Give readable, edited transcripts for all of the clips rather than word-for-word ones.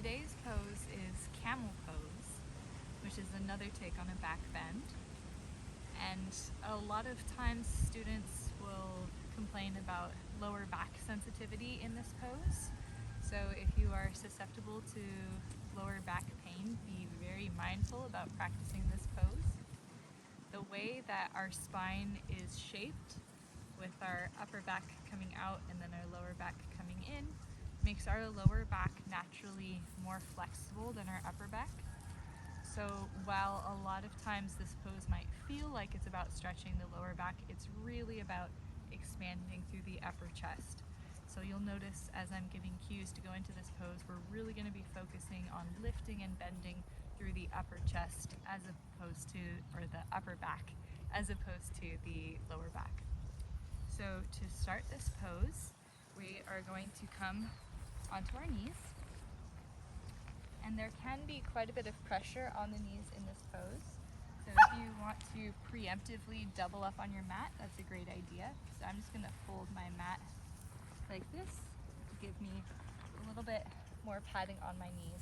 today's pose is camel pose, which is another take on a back bend. And a lot of times students will complain about lower back sensitivity in this pose. So if you are susceptible to lower back pain, be very mindful about practicing this pose. The way that our spine is shaped, with our upper back coming out and then our lower back coming in, makes our lower back naturally more flexible than our upper back. So while a lot of times this pose might feel like it's about stretching the lower back, it's really about expanding through the upper chest. So you'll notice as I'm giving cues to go into this pose, we're really going to be focusing on lifting and bending through the upper chest as opposed to, or the upper back, as opposed to the lower back. So to start this pose, we are going to come onto our knees, and there can be quite a bit of pressure on the knees in this pose. So if you want to preemptively double up on your mat, that's a great idea. So I'm just going to fold my mat like this to give me a little bit more padding on my knees.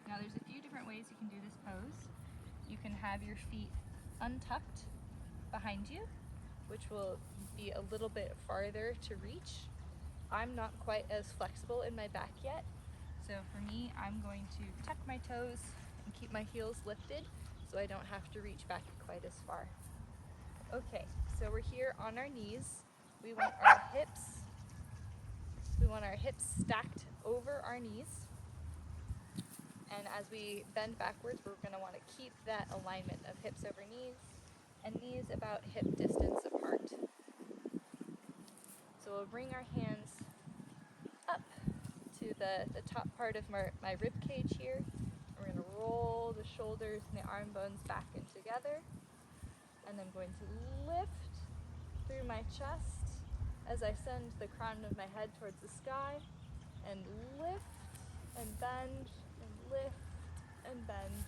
Now there's a few different ways you can do this pose. You can have your feet untucked behind you, which will be a little bit farther to reach. I'm not quite as flexible in my back yet, so for me, I'm going to tuck my toes and keep my heels lifted so I don't have to reach back quite as far. Okay, so we're here on our knees. We want our hips stacked over our knees. And as we bend backwards, we're going to want to keep that alignment of hips over knees and knees about hip distance apart. So we'll bring our hands up to the top part of my rib cage here. We're going to roll the shoulders and the arm bones back in together. And I'm going to lift through my chest as I send the crown of my head towards the sky, and lift and bend and lift and bend.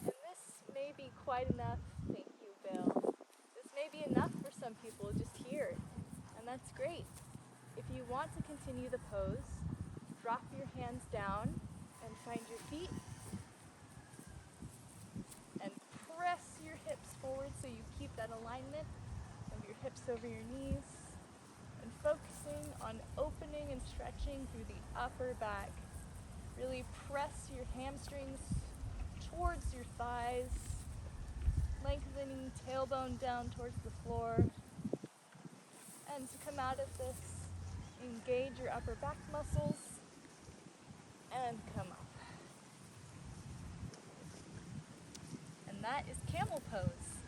And this may be quite enough. Thank you, Bill. This may be enough for some people just here, and that's great. If you want to continue the pose, drop your hands down and find your feet and press your hips forward so you keep that alignment of your hips over your knees, and focusing on opening and stretching through the upper back. Really press your hamstrings towards your thighs, lengthening tailbone down towards the floor. And to come out of this, engage your upper back muscles and come up. And that is camel pose.